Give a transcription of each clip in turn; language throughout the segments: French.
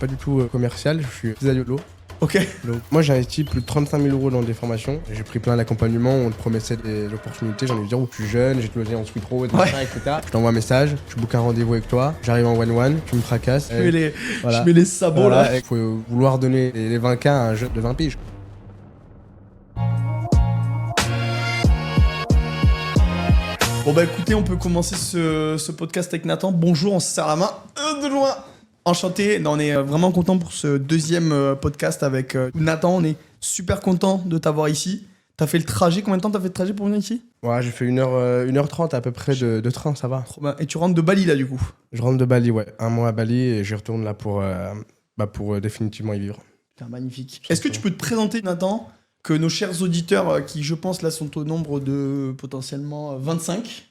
Pas du tout commercial, je suis pizzaïolo. Ok. Donc, moi j'ai investi plus de 35 000 € dans des formations. J'ai pris plein d'accompagnements, on te promettait des opportunités. J'ai envie de dire, je suis jeune, j'ai closé en Sweet Road, etc. Je t'envoie un message, je book un rendez-vous avec toi, j'arrive en one-one, tu me fracasses. Je mets les sabots là. Il faut vouloir donner les 20K à un jeune de 20 piges. Bon bah écoutez, on peut commencer ce podcast avec Nathan. Bonjour, on se serre la main de loin. Enchanté, on est vraiment content pour ce deuxième podcast avec Nathan. On est super content de t'avoir ici. T'as fait le trajet, combien de temps t'as fait le trajet pour venir ici? Ouais, j'ai fait 1h30 à peu près de train, ça va. Trop bien. Et tu rentres de Bali là du coup? Je rentre de Bali, ouais. Un mois à Bali et j'y retourne là pour définitivement y vivre. Putain, magnifique. Est-ce que tu peux te présenter, Nathan, que nos chers auditeurs qui, je pense, là sont au nombre de potentiellement 25.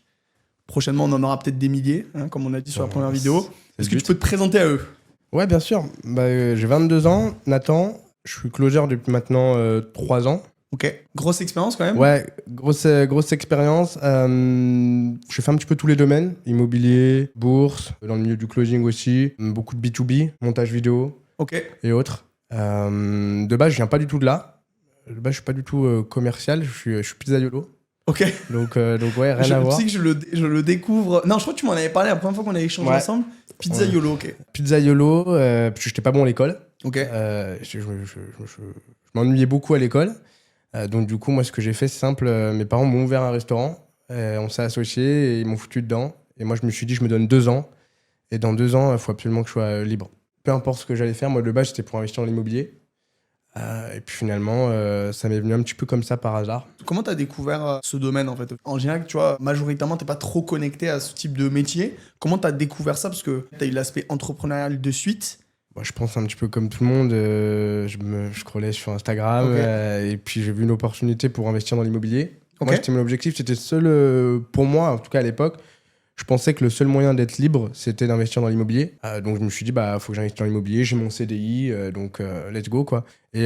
Prochainement, on en aura peut-être des milliers, hein, comme on a dit sur la première vidéo. Est-ce que tu peux te présenter à eux? Ouais, bien sûr. J'ai 22 ans, Nathan. Je suis closer depuis maintenant 3 ans. Ok. Grosse expérience quand même? Ouais, grosse expérience. Je fais un petit peu tous les domaines. Immobilier, bourse, dans le milieu du closing aussi. Beaucoup de B2B, montage vidéo et autres. De base, je viens pas du tout de là. De base, je suis pas du tout commercial. Je suis pizzaïolo. Ok. Donc ouais, rien à voir. Tu sais que je le découvre. Non, je crois que tu m'en avais parlé la première fois qu'on avait échangé ensemble. Pizzaïolo, ok. Pizzaïolo, parce que j'étais pas bon à l'école. Ok. Je m'ennuyais beaucoup à l'école. Donc du coup, moi, ce que j'ai fait, c'est simple. Mes parents m'ont ouvert un restaurant. On s'est associés et ils m'ont foutu dedans. Et moi, je me suis dit, je me donne 2 ans. Et dans 2 ans, il faut absolument que je sois libre. Peu importe ce que j'allais faire, moi, de base, c'était pour investir dans l'immobilier. Et puis finalement, ça m'est venu un petit peu comme ça par hasard. Comment t'as découvert ce domaine en fait? En général, tu vois, majoritairement, t'es pas trop connecté à ce type de métier. Comment t'as découvert ça? Parce que t'as eu l'aspect entrepreneurial de suite. Moi, je pense un petit peu comme tout le monde. Je scrollais sur Instagram et puis j'ai vu une opportunité pour investir dans l'immobilier. Moi, c'était mon objectif. C'était seul pour moi, en tout cas à l'époque. Je pensais que le seul moyen d'être libre, c'était d'investir dans l'immobilier. Donc je me suis dit, faut que j'investisse dans l'immobilier. J'ai mon CDI, donc let's go, quoi. Et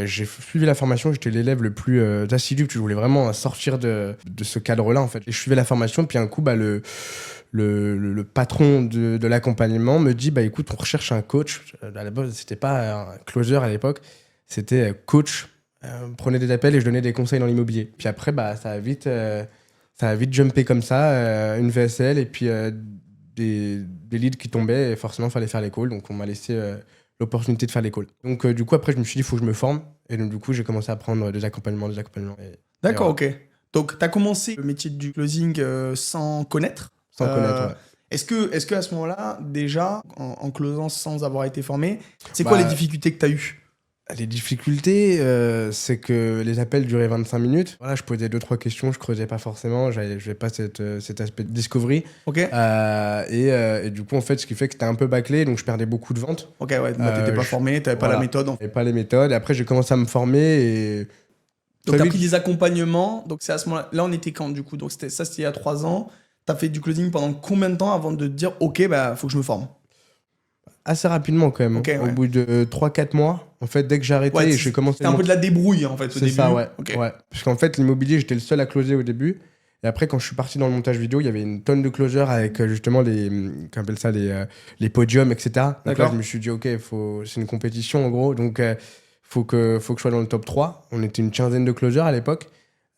j'ai suivi la formation. J'étais l'élève le plus assidu, parce que je voulais vraiment sortir de ce cadre-là, en fait. Et je suivais la formation, puis un coup, le patron de l'accompagnement me dit, écoute, on recherche un coach. À la base, c'était pas un closer à l'époque, c'était coach. Prenez des appels et je donnais des conseils dans l'immobilier. Puis après, ça a vite jumpé comme ça, une VSL et puis des leads qui tombaient et forcément il fallait faire l'école. Donc on m'a laissé l'opportunité de faire l'école. Donc du coup après je me suis dit il faut que je me forme et donc du coup j'ai commencé à prendre des accompagnements. D'accord, ok. Donc tu as commencé le métier du closing sans connaître? Sans connaître, ouais. Est-ce que à ce moment-là, déjà, en closant sans avoir été formé, c'est quoi les difficultés que tu as eues? Les difficultés, c'est que les appels duraient 25 minutes. Voilà, je posais 2-3 questions, je creusais pas forcément, je n'avais pas cet aspect de discovery. Ok. Et du coup, en fait, ce qui fait que t'es un peu bâclé, donc je perdais beaucoup de ventes. Ok, ouais, t'étais pas formé, t'avais pas la méthode. J'avais pas les méthodes. Et après, j'ai commencé à me former et... Donc t'as pris des accompagnements, donc c'est à ce moment-là. Là, on était quand du coup? Donc c'était il y a 3 ans. T'as fait du closing pendant combien de temps avant de te dire, ok, faut que je me forme? Assez rapidement quand même. Au bout de 3-4 mois, en fait, dès que j'ai arrêté, j'ai commencé. C'était un peu de la débrouille en fait au début. C'est ça, ouais. Parce qu'en fait, l'immobilier, j'étais le seul à closer au début. Et après, quand je suis parti dans le montage vidéo, il y avait une tonne de closers avec justement qu'on appelle ça les podiums, etc. Donc là, je me suis dit, ok, c'est une compétition en gros. Donc, faut que je sois dans le top 3. On était une quinzaine de closers à l'époque.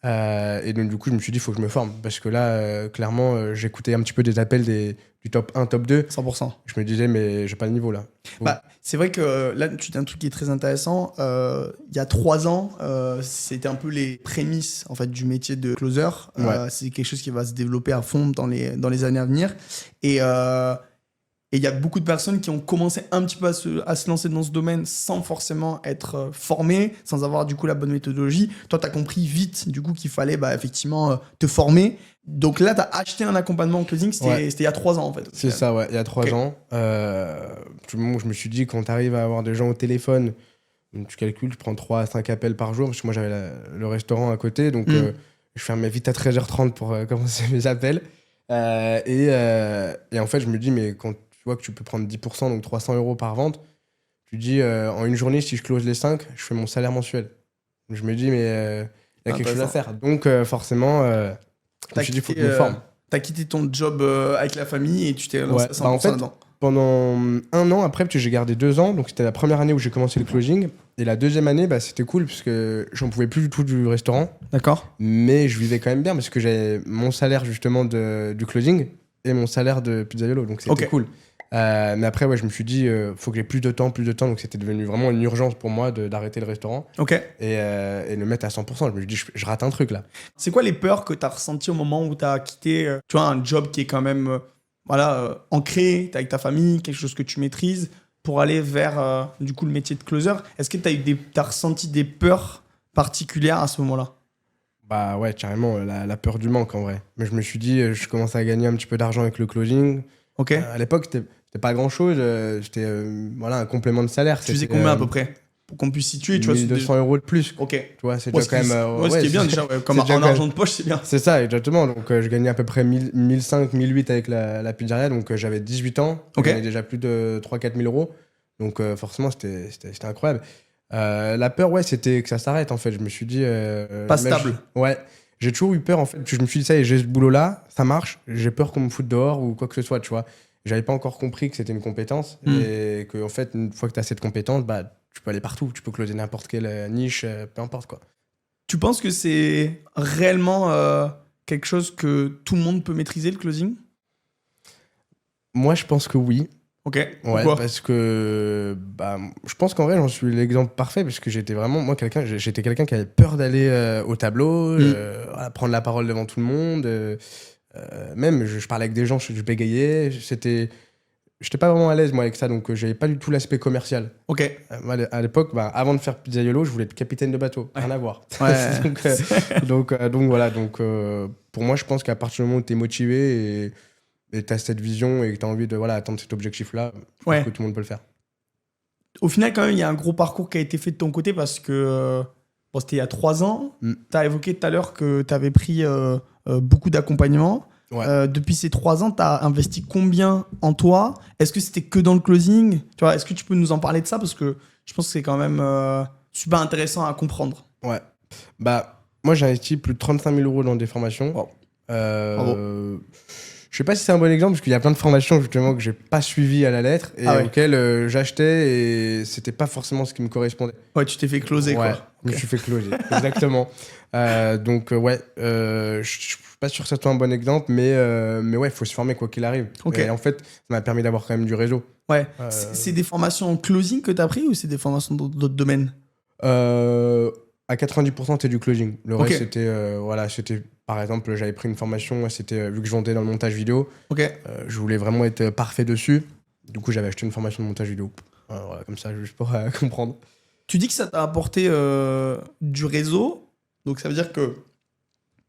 Et donc, du coup, je me suis dit, il faut que je me forme. Parce que là, clairement, j'écoutais un petit peu des appels du top 1, top 2. 100%. Je me disais, mais j'ai pas le niveau là. C'est vrai que là, tu dis un truc qui est très intéressant. Il y a 3 ans, c'était un peu les prémices en fait, du métier de closer. C'est quelque chose qui va se développer à fond dans les années à venir. Et il y a beaucoup de personnes qui ont commencé un petit peu à se lancer dans ce domaine sans forcément être formées, sans avoir du coup la bonne méthodologie. Toi, tu as compris vite du coup qu'il fallait effectivement te former. Donc là, tu as acheté un accompagnement en closing, c'était il y a 3 ans en fait. C'est ça, ouais, il y a 3 ans. Tout le monde, je me suis dit, quand tu arrives à avoir des gens au téléphone, tu calcules, tu prends 3 à 5 appels par jour, parce que moi j'avais le restaurant à côté, donc je fermais vite à 13h30 pour commencer mes appels. Et en fait, je me dis, mais quand tu vois que tu peux prendre 10%, donc 300 € par vente, tu dis, en une journée, si je close les 5, je fais mon salaire mensuel. Je me dis, mais il y a quelque chose à faire. Donc forcément, je me suis dit, il faut que je me forme. T'as quitté ton job avec la famille et tu t'es lancé à 100% en fait, dedans. pendant 1 an après, parce que j'ai gardé 2 ans, donc c'était la première année où j'ai commencé le closing. Et la deuxième année, bah, c'était cool parce que j'en pouvais plus du tout du restaurant. D'accord. Mais je vivais quand même bien parce que j'avais mon salaire justement du closing et mon salaire de Pizzaiolo, donc c'était cool. Mais après, ouais, je me suis dit, faut que j'ai plus de temps, donc c'était devenu vraiment une urgence pour moi d'arrêter le restaurant et le mettre à 100%. Je me suis dit, je rate un truc là. C'est quoi les peurs que tu as ressenties au moment où tu as quitté tu vois, un job qui est quand même ancré, t'es avec ta famille, quelque chose que tu maîtrises, pour aller vers du coup le métier de closer? Est-ce que t'as ressenti des peurs particulières à ce moment-là? Bah ouais, carrément, la peur du manque en vrai. Mais je me suis dit, je commençais à gagner un petit peu d'argent avec le closing. À l'époque, c'était pas grand-chose, c'était un complément de salaire. Tu faisais combien à peu près? Pour qu'on puisse situer, tu vois, 1200 € de plus. Ok. Tu vois, c'est déjà quand même. Ce qui est bien déjà, comme en argent de poche, c'est bien. C'est ça, exactement. Donc, je gagnais à peu près 1500, 1008 avec la pizzeria. Donc, j'avais 18 ans. Je gagnais déjà plus de 3-4 000 €. Donc, forcément, c'était incroyable. La peur, ouais, c'était que ça s'arrête en fait. Je me suis dit. Pas stable. Ouais. J'ai toujours eu peur en fait. Je me suis dit, ça y est, j'ai ce boulot-là, ça marche. J'ai peur qu'on me foute dehors ou quoi que ce soit, tu vois. J'avais pas encore compris que c'était une compétence et que en fait, une fois que tu as cette compétence, bah, tu peux aller partout. Tu peux closer n'importe quelle niche, peu importe quoi. Tu penses que c'est réellement quelque chose que tout le monde peut maîtriser, le closing? Moi, je pense que oui. Ok. Ouais, pourquoi? parce que je pense qu'en vrai, j'en suis l'exemple parfait parce que j'étais vraiment, moi, j'étais quelqu'un qui avait peur d'aller au tableau, prendre la parole devant tout le monde. Même, je parlais avec des gens, je bégayais. J'étais pas vraiment à l'aise, moi, avec ça, donc j'avais pas du tout l'aspect commercial. Ok. Moi, à l'époque, avant de faire Pizzaiolo, je voulais être capitaine de bateau. Rien à voir. Ouais. donc voilà. Donc, pour moi, je pense qu'à partir du moment où tu es motivé et tu as cette vision et que tu as envie de atteindre cet objectif-là, je pense que tout le monde peut le faire. Au final, quand même, il y a un gros parcours qui a été fait de ton côté parce que c'était il y a 3 ans. Tu as évoqué tout à l'heure que tu avais pris beaucoup d'accompagnement. Ouais. Depuis ces 3 ans, tu as investi combien en toi? Est-ce que c'était que dans le closing? Tu vois, est-ce que tu peux nous en parler de ça? Parce que je pense que c'est quand même super intéressant à comprendre. Ouais. Moi, j'ai investi plus de 35 000 € dans des formations. Wow. Je sais pas si c'est un bon exemple parce qu'il y a plein de formations justement que j'ai pas suivies à la lettre et auxquelles j'achetais et c'était pas forcément ce qui me correspondait. Ouais, tu t'es fait closer quoi. Je me suis fait closer, exactement. Donc je suis pas sûr que ça soit un bon exemple, mais ouais, il faut se former quoi qu'il arrive. Et en fait, ça m'a permis d'avoir quand même du réseau. Ouais. C'est des formations en closing que tu as pris ou c'est des formations d'autres domaines? À 90%, c'était du closing. Le reste, c'était par exemple, j'avais pris une formation, c'était vu que je vendais dans le montage vidéo. Je voulais vraiment être parfait dessus. Du coup, j'avais acheté une formation de montage vidéo. Comme ça, juste pour comprendre. Tu dis que ça t'a apporté du réseau. Donc, ça veut dire que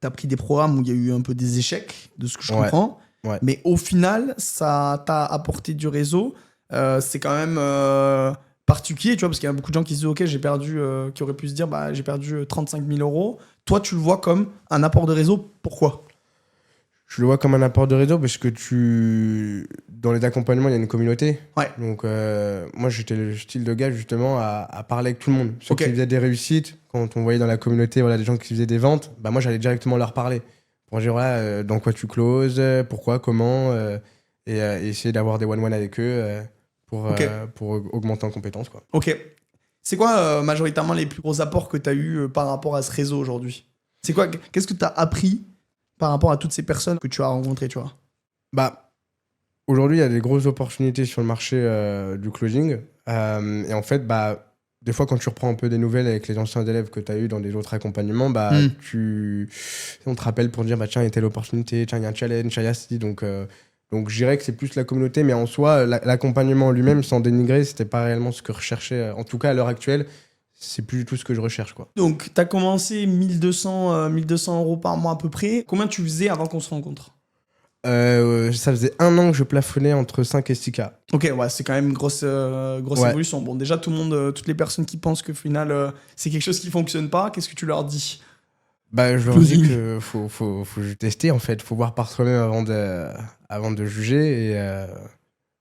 tu as pris des programmes où il y a eu un peu des échecs, de ce que je comprends. Ouais. Mais au final, ça t'a apporté du réseau. C'est quand même particulier, tu vois, parce qu'il y a beaucoup de gens qui se disent ok, j'ai perdu, qui auraient pu se dire j'ai perdu 35 000 €. Toi, tu le vois comme un apport de réseau. Pourquoi? Je le vois comme un apport de réseau parce que dans les accompagnements, il y a une communauté. Ouais. Donc, moi, j'étais le style de gars, justement, à parler avec tout le monde. Ceux qui faisaient des réussites, quand on voyait dans la communauté des gens qui faisaient des ventes, moi, j'allais directement leur parler. Pour dire, dans quoi tu closes, pourquoi, comment, et essayer d'avoir des one-one avec eux pour augmenter en compétences, quoi. Ok. C'est quoi, majoritairement, les plus gros apports que tu as eu par rapport à ce réseau aujourd'hui? C'est quoi? Qu'est-ce que tu as appris par rapport à toutes ces personnes que tu as rencontrées, tu vois? Aujourd'hui, il y a des grosses opportunités sur le marché du closing. Et en fait, des fois, quand tu reprends un peu des nouvelles avec les anciens élèves que tu as eu dans des autres accompagnements, on te rappelle pour dire, tiens, il y a telle opportunité, tiens, il y a un challenge, il y a ci. Donc, je dirais que c'est plus la communauté, mais en soi, l'accompagnement lui-même, sans dénigrer, c'était pas réellement ce que je recherchais. En tout cas, à l'heure actuelle, c'est plus du tout ce que je recherche, quoi. Donc, tu as commencé 1200 € par mois à peu près. Combien tu faisais avant qu'on se rencontre? Ça faisait 1 an que je plafonnais entre 5 et 6K. Ok, ouais, c'est quand même une grosse évolution. Bon, déjà, tout le monde, toutes les personnes qui pensent que au final, c'est quelque chose qui fonctionne pas, qu'est-ce que tu leur dis? Je leur dis qu'il faut tester, en fait. Faut voir par soi-même avant de juger. Et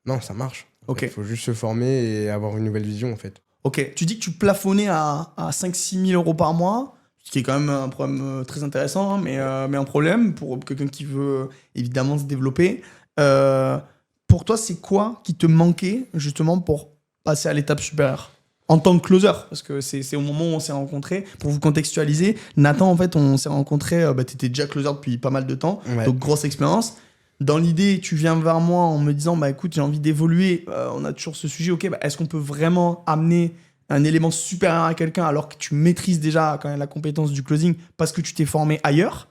non, ça marche. Il faut juste se former et avoir une nouvelle vision, en fait. Ok, tu dis que tu plafonnais à 5-6 000 € par mois, ce qui est quand même un problème très intéressant, mais un problème pour quelqu'un qui veut évidemment se développer. Pour pour toi, c'est quoi qui te manquait justement pour passer à l'étape supérieure en tant que closer? Parce que c'est au moment où on s'est rencontrés. Pour vous contextualiser, Nathan, en fait, on s'est rencontrés, tu étais déjà closer depuis pas mal de temps, donc grosse expérience. Dans l'idée, tu viens vers moi en me disant, écoute, j'ai envie d'évoluer, on a toujours ce sujet, ok, est-ce qu'on peut vraiment amener un élément supérieur à quelqu'un alors que tu maîtrises déjà quand même la compétence du closing parce que tu t'es formé ailleurs?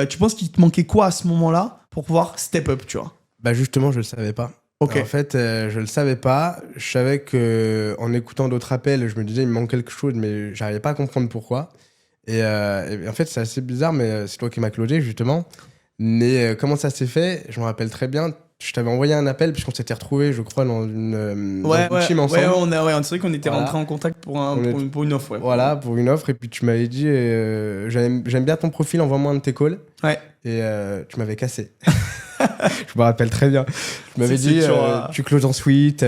Tu penses qu'il te manquait quoi à ce moment-là pour pouvoir step up, tu vois? Justement, je le savais pas. Okay. En fait, je le savais pas. Je savais que en écoutant d'autres appels, je me disais il me manque quelque chose, mais j'arrivais pas à comprendre pourquoi. Et en fait, c'est assez bizarre, mais c'est toi qui m'as closé justement. Mais comment ça s'est fait? Je me rappelle très bien. Je t'avais envoyé un appel puisqu'on s'était retrouvés, je crois, dans une team ensemble. C'est vrai qu'on était rentrés en contact pour une offre. Ouais. Voilà, pour une offre. Et puis tu m'avais dit, j'aime bien ton profil, envoie-moi un de tes calls. Ouais. Et tu m'avais cassé. Je me rappelle très bien. Tu m'avais dit, tu closes en suite. Tu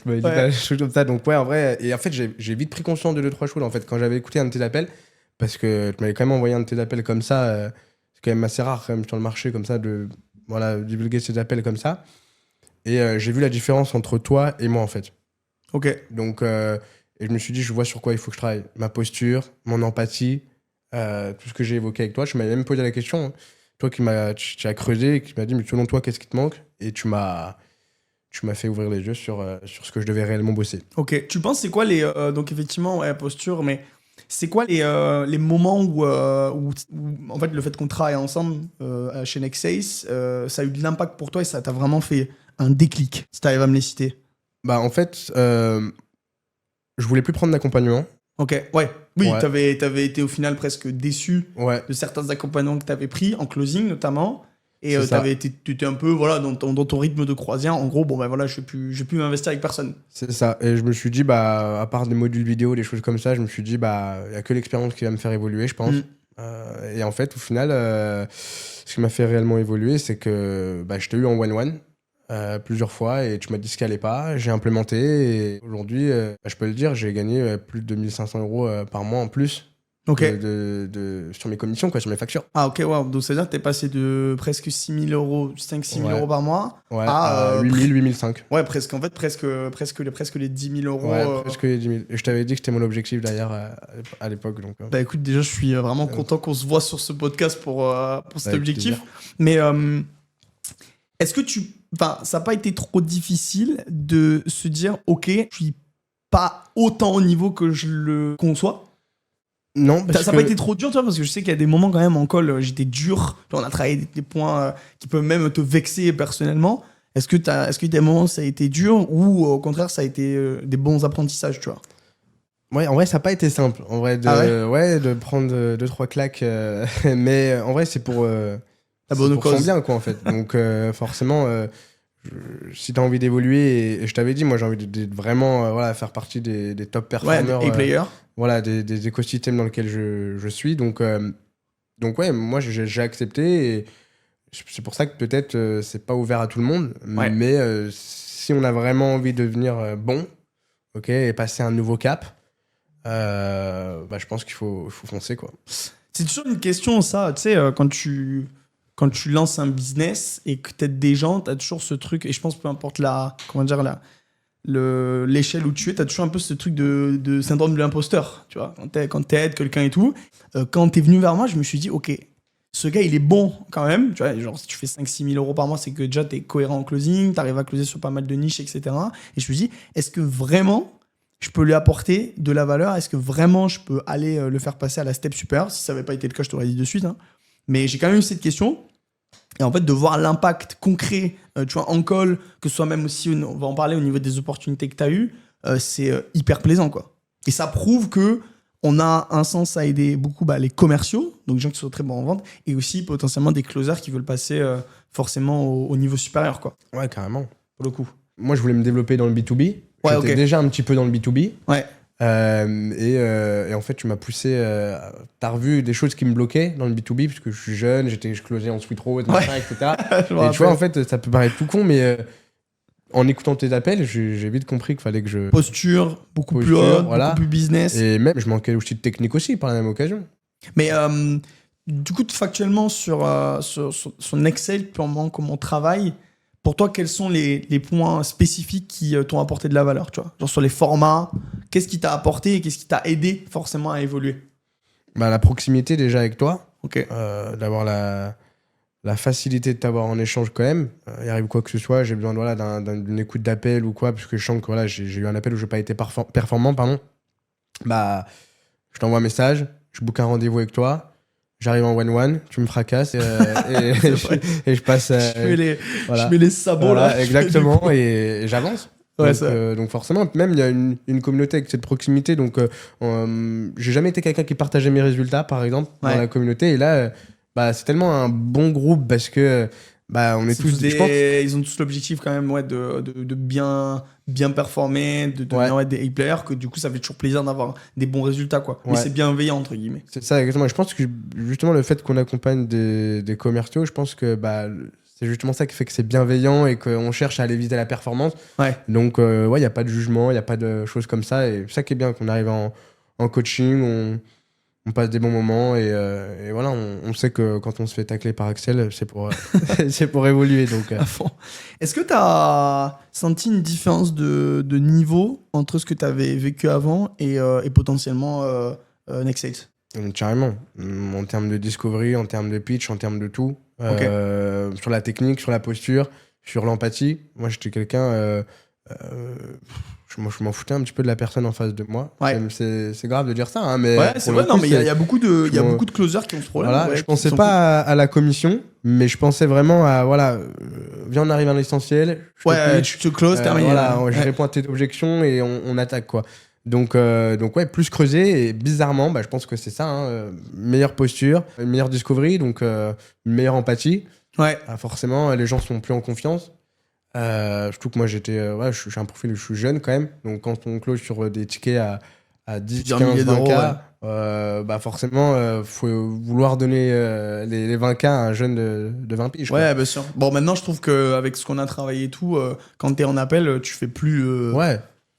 m'avais dit des choses comme ça. Donc ouais, en vrai. Et en fait, j'ai vite pris conscience de 2-3 choses en fait quand j'avais écouté un de tes appels. Parce que tu m'avais quand même envoyé un de tes appels comme ça. C'est quand même assez rare quand même sur le marché comme ça de divulguer ces appels comme ça. Et j'ai vu la différence entre toi et moi en fait. Ok. Donc, et je me suis dit, je vois sur quoi il faut que je travaille. Ma posture, mon empathie, tout ce que j'ai évoqué avec toi. Je m'avais même posé la question. Hein. Toi tu as creusé et qui m'a dit, mais selon toi, qu'est-ce qui te manque? Et tu m'as fait ouvrir les yeux sur ce que je devais réellement bosser. Ok. Tu penses c'est quoi les donc effectivement posture, mais c'est quoi les moments où en fait le fait qu'on travaille ensemble chez Nexace, ça a eu de l'impact pour toi et ça t'a vraiment fait un déclic, si t'arrives à me les citer? En fait, je voulais plus prendre d'accompagnement. Ok, ouais. Oui, ouais. T'avais été au final presque déçu de certains accompagnements que t'avais pris, en closing notamment. Et t'étais un peu dans ton rythme de croisière. En gros, je vais plus m'investir avec personne. C'est ça. Et je me suis dit, à part des modules vidéo, des choses comme ça, je me suis dit, il n'y a que l'expérience qui va me faire évoluer, je pense. Et en fait, au final, ce qui m'a fait réellement évoluer, c'est que je t'ai eu en one-one plusieurs fois et tu m'as dit ce qui allait pas. J'ai implémenté et aujourd'hui, je peux le dire, j'ai gagné plus de 2500 € par mois en plus. Okay. Sur mes commissions, sur mes factures. Ah, ok, wow. Donc, c'est-à-dire que t'es passé de presque 6 000 €, 5-6 000 € par mois à 8 000, 8 500. Ouais, presque les 10 000 €. Ouais, presque les 10 000. Et je t'avais dit que c'était mon objectif d'ailleurs à l'époque. Donc, écoute, déjà, je suis vraiment content qu'on se voit sur ce podcast pour cet objectif. Mais est-ce que ça n'a pas été trop difficile de se dire, ok, je suis pas autant au niveau que je le conçois? Non, ça n'a pas été trop dur, tu vois, parce que je sais qu'il y a des moments quand même en call, j'étais dur. On a travaillé des points qui peuvent même te vexer personnellement. Est-ce que il y a des moments où ça a été dur ou au contraire ça a été des bons apprentissages, tu vois? Ouais, en vrai, ça n'a pas été simple. En vrai, de prendre 2-3 claques. Mais en vrai, c'est pour son bien, quoi, en fait. Donc, forcément, si tu as envie d'évoluer, et je t'avais dit, moi, j'ai envie de vraiment faire partie des top performers. Ouais, players. Des écosystèmes dans lesquels je suis. Donc ouais, moi, j'ai accepté. Et c'est pour ça que peut-être c'est pas ouvert à tout le monde. Ouais. Mais si on a vraiment envie de devenir bon, et passer un nouveau cap, je pense qu'il faut foncer, quoi. C'est toujours une question, ça. Tu sais, quand tu lances un business et que t'aides des gens, t'as toujours ce truc, et je pense peu importe l'échelle où tu es, t'as toujours un peu ce truc de syndrome de l'imposteur, tu vois, quand t'aides quelqu'un et tout. Quand t'es venu vers moi, je me suis dit, ok, ce gars, il est bon quand même, tu vois, genre si tu fais 5-6 000 € par mois, c'est que déjà t'es cohérent en closing, t'arrives à closer sur pas mal de niches, etc. Et je me suis dit, est-ce que vraiment je peux lui apporter de la valeur? Est-ce que vraiment je peux aller le faire passer à la step supérieure? Si ça n'avait pas été le cas, je t'aurais dit de suite, hein. Mais j'ai quand même eu cette question. Et en fait, de voir l'impact concret, tu vois, en call, que ce soit même aussi, on va en parler au niveau des opportunités que tu as eues, c'est hyper plaisant, quoi. Et ça prouve que on a un sens à aider beaucoup les commerciaux, donc des gens qui sont très bons en vente, et aussi potentiellement des closers qui veulent passer forcément au niveau supérieur, quoi. Ouais, carrément. Pour le coup. Moi, je voulais me développer dans le B2B. J'étais déjà un petit peu dans le B2B. Ouais. Et en fait, tu m'as poussé. T'as revu des choses qui me bloquaient dans le B2B, parce que je suis jeune, je closais en sweet road, etc. Et tu vois, en fait, ça peut paraître tout con, mais en écoutant tes appels, j'ai vite compris qu'il fallait que je. Posture, beaucoup plus haute, beaucoup plus business. Et même, je manquais aussi de technique aussi par la même occasion. Mais du coup, factuellement, sur Excel, purement comme on travaille, pour toi, quels sont les points spécifiques qui t'ont apporté de la valeur, tu vois? Genre sur les formats, qu'est-ce qui t'a apporté et qu'est-ce qui t'a aidé forcément à évoluer? Bah, la proximité déjà avec toi, Ok. d'avoir la facilité de t'avoir en échange quand même. Il arrive quoi que ce soit, j'ai besoin de, voilà, d'une écoute d'appel ou quoi, parce que je sens que voilà, j'ai eu un appel où je n'ai pas été performant, pardon. Bah, je t'envoie un message, je book un rendez-vous avec toi, j'arrive en one-one, tu me fracasses et je passe. Je mets les sabots voilà, là. exactement, et j'avance. Ouais, donc forcément, même il y a une communauté avec cette proximité. Donc j'ai jamais été quelqu'un qui partageait mes résultats, par exemple, dans la communauté. Et là, bah, c'est tellement un bon groupe parce que on est tous ils ont tous l'objectif quand même de bien performer, de devenir des A-players, que du coup ça fait toujours plaisir d'avoir des bons résultats, quoi. Mais c'est bienveillant entre guillemets. C'est ça, exactement. Je pense que justement le fait qu'on accompagne des commerciaux, je pense que c'est justement ça qui fait que c'est bienveillant et qu'on cherche à aller viser la performance. Donc il n'y a pas de jugement, il n'y a pas de choses comme ça. Et ça qui est bien, qu'on arrive en coaching, on passe des bons moments et voilà, on sait que quand on se fait tacler par Axel, c'est pour, c'est pour évoluer. Donc, à fond. Est-ce que tu as senti une différence de niveau entre ce que tu avais vécu avant et potentiellement Next Sales? Carrément. En termes de discovery, en termes de pitch, en termes de tout. Sur la technique, sur la posture, sur l'empathie. Moi, j'étais quelqu'un... je m'en foutais un petit peu de la personne en face de moi. C'est grave de dire ça, hein, mais c'est vrai. Non, mais il y a beaucoup de closers qui ont ce problème. Voilà, je pensais pas à la commission, mais je pensais vraiment à viens, on arrive à l'essentiel. Je te close, terminé. Voilà, je réponds à tes objections et on attaque, quoi. Donc plus creuser, et bizarrement, je pense que c'est ça, hein, meilleure posture, une meilleure discovery, donc une meilleure empathie. Forcément, les gens sont plus en confiance. Surtout que moi, j'ai un profil où je suis jeune quand même. Donc, quand on close sur des tickets à 10, 15, 20K, forcément, faut vouloir donner les 20K à un jeune de 20 piges. Ouais, bien sûr. Bon, maintenant, je trouve qu'avec ce qu'on a travaillé et tout, quand t'es en appel, tu fais plus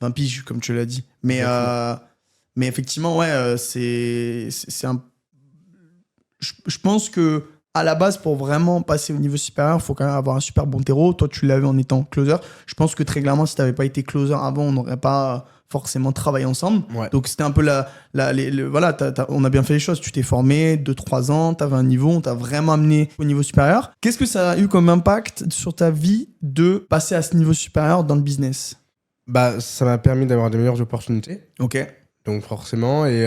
20 piges, comme tu l'as dit. Mais effectivement, c'est un... Je pense que à la base, pour vraiment passer au niveau supérieur, il faut quand même avoir un super bon terreau. Toi, tu l'avais en étant closer. Je pense que très clairement, si tu n'avais pas été closer avant, on n'aurait pas forcément travaillé ensemble. Donc, c'était un peu voilà, on a bien fait les choses. Tu t'es formé 2-3 ans, tu avais un niveau, on t'a vraiment amené au niveau supérieur. Qu'est-ce que ça a eu comme impact sur ta vie de passer à ce niveau supérieur dans le business? Ça m'a permis d'avoir de meilleures opportunités. Ok. Donc, forcément, et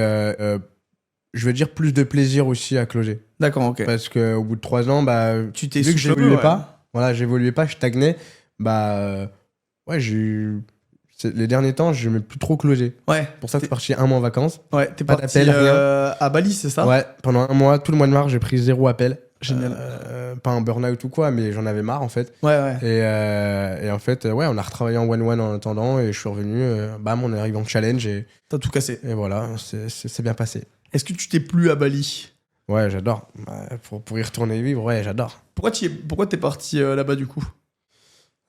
je veux dire plus de plaisir aussi à closer. D'accord, ok. Parce qu'au bout de 3 ans, tu t'es vu que j'évoluais pas, j'évoluais pas, je stagnais, les derniers temps, je n'aimais plus trop closer. Pour ça que je suis parti 1 mois en vacances. T'es pas parti à Bali, c'est ça? Ouais, pendant 1 mois, tout le mois de mars, j'ai pris 0 appel. Génial. Pas un burn-out ou quoi, mais j'en avais marre en fait. Et en fait, on a retravaillé en one-one en attendant et je suis revenu, on est arrivé en challenge et... T'as tout cassé. Et voilà, c'est bien passé. Est-ce que tu t'es plu à Bali? Ouais, j'adore. Pour y retourner vivre, j'adore. Pourquoi t'es parti là-bas du coup?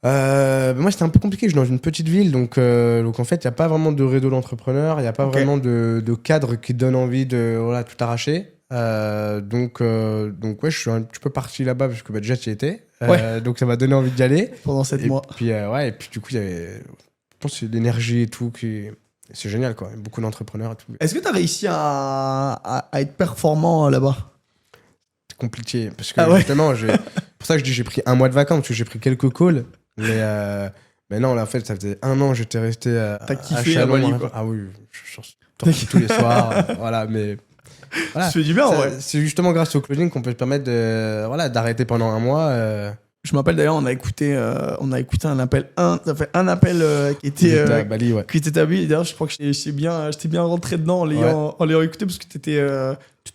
Moi, c'était un peu compliqué. Je suis dans une petite ville, donc en fait, il n'y a pas vraiment de réseau d'entrepreneurs, il n'y a pas vraiment de cadre qui donne envie de tout arracher. Donc je suis un petit peu parti là-bas parce que déjà, tu y étais. Donc, ça m'a donné envie d'y aller. Pendant 7 mois. Puis, et puis, du coup, il y avait, je pense, l'énergie et tout qui... C'est génial, quoi. Beaucoup d'entrepreneurs et tout. Est-ce que tu as réussi à être performant là-bas? C'est compliqué. Parce que justement, pour ça que je dis j'ai pris 1 mois de vacances, parce que j'ai pris quelques calls. Mais non, là, en fait, ça faisait 1 an que j'étais resté T'as kiffé Chalon, à Bali, quoi. Ah oui, je sortais tous les soirs. Voilà, mais... Voilà. Ça fait du bien, ouais. C'est justement grâce au closing qu'on peut se permettre d'arrêter pendant 1 mois. Je me rappelle d'ailleurs, on a écouté un appel, ça fait un appel qui était à Bali, qui était à Bali. D'ailleurs, je crois que j'étais bien rentré dedans en l'ayant écouté parce que t'étais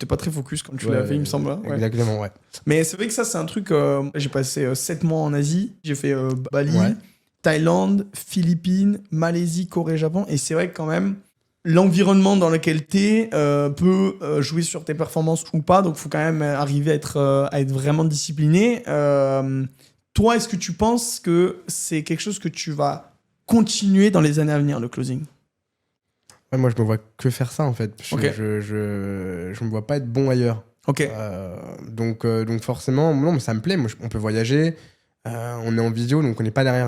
pas très focus comme tu l'as fait, il me semble. Ouais. Exactement, ouais. Mais c'est vrai que ça, c'est un truc. J'ai passé 7 mois en Asie. J'ai fait Bali, Thaïlande, Philippines, Malaisie, Corée, Japon. Et c'est vrai que quand même, l'environnement dans lequel t'es peut jouer sur tes performances ou pas. Donc, il faut quand même arriver à être vraiment discipliné. Toi, est-ce que tu penses que c'est quelque chose que tu vas continuer dans les années à venir, le closing? Ouais, moi, je me vois que faire ça, en fait. Je me vois pas être bon ailleurs. Ok. Donc forcément, non, mais ça me plaît. Moi, on peut voyager. on est en visio, donc on n'est pas derrière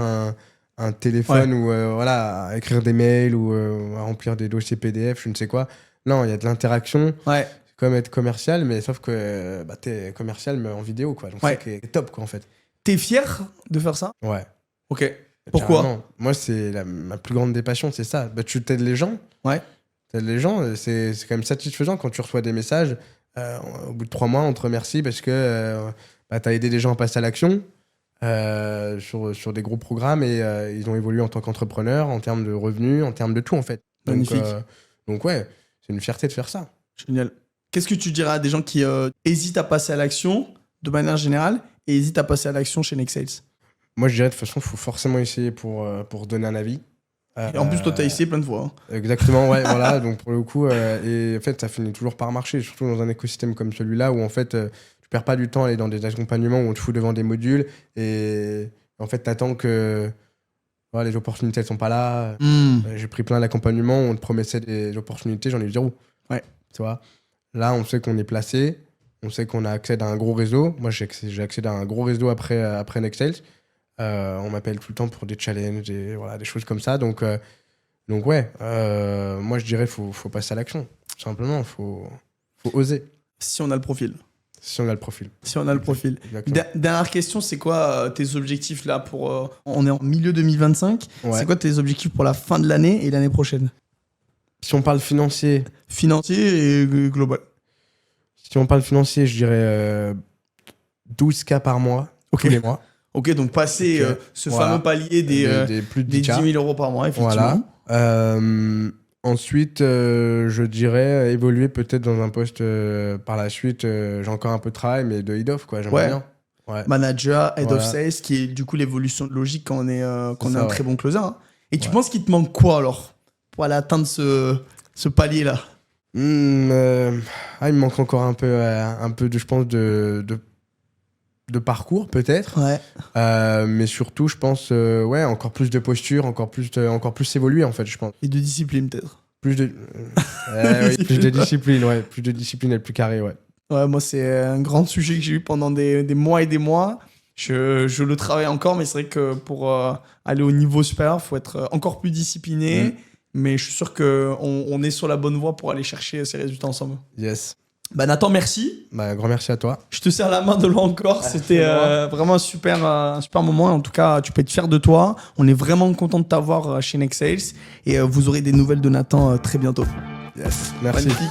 un téléphone ou voilà, à écrire des mails ou à remplir des dossiers PDF, je ne sais quoi. Non, il y a de l'interaction. Ouais. C'est comme être commercial, mais sauf que t'es commercial mais en vidéo, quoi. Donc c'est top, quoi, en fait. T'es fier de faire ça? Ouais. Ok. Pourquoi? Carrément. Moi, c'est ma plus grande des passions, c'est ça. Tu t'aides les gens. Ouais. T'aides les gens, c'est quand même satisfaisant quand tu reçois des messages. Au bout de 3 mois, on te remercie parce que t'as aidé des gens à passer à l'action sur des gros programmes et ils ont évolué en tant qu'entrepreneurs, en termes de revenus, en termes de tout, en fait. Magnifique. Donc ouais, c'est une fierté de faire ça. Génial. Qu'est-ce que tu dirais à des gens qui hésitent à passer à l'action de manière générale et hésitent à passer à l'action chez Next Sales? Moi, je dirais de toute façon, il faut forcément essayer pour donner un avis. Et en plus, toi, t'as essayé plein de fois. Hein. Exactement, ouais, voilà. Donc, pour le coup, et en fait, ça finit toujours par marcher, surtout dans un écosystème comme celui-là où, en fait, tu perds pas du temps à aller dans des accompagnements où on te fout devant des modules et en fait, t'attends que les opportunités, elles sont pas là. J'ai pris plein d'accompagnements où on te promettait des opportunités, j'en ai eu 0. Ouais. Tu vois, là, on sait qu'on est placé, on sait qu'on a accès à un gros réseau. Moi, j'ai accès à un gros réseau après Next Sales. On m'appelle tout le temps pour des challenges, des choses comme ça. Donc ouais, moi je dirais faut passer à l'action. Tout simplement, faut oser. Si on a le profil. Si on a le profil. Si on a le profil. Exactement. Dernière question, c'est quoi tes objectifs là pour... on est en milieu 2025. Ouais. C'est quoi tes objectifs pour la fin de l'année et l'année prochaine? Si on parle financier. Financier et global. Si on parle financier, je dirais 12K par mois, tous les mois. Ok, donc passer ce fameux palier des plus de 10 000 € par mois, effectivement. Voilà. Ensuite, je dirais évoluer peut-être dans un poste par la suite. J'ai encore un peu de travail, mais de head-off, quoi. J'aimerais bien. Ouais. Manager, head of sales, qui est du coup l'évolution logique quand on est un très bon closer. Hein. Et tu penses qu'il te manque quoi alors pour aller atteindre ce palier-là? Il me manque encore un peu de, je pense, de parcours peut-être, mais surtout je pense encore plus de posture, encore plus évoluer en fait, je pense. Et de discipline peut-être. Plus de discipline, plus de discipline et plus carré, ouais. Moi c'est un grand sujet que j'ai eu pendant des mois et des mois. Je le travaille encore, mais c'est vrai que pour aller au niveau supérieur, faut être encore plus discipliné. Mais je suis sûr qu'on est sur la bonne voie pour aller chercher ces résultats ensemble. Yes. Nathan, merci. Grand merci à toi. Je te serre la main de loin encore. C'était vraiment un super moment. En tout cas, tu peux être fier de toi. On est vraiment content de t'avoir chez Next Sales. Et vous aurez des nouvelles de Nathan très bientôt. Yes, merci. Magnifique.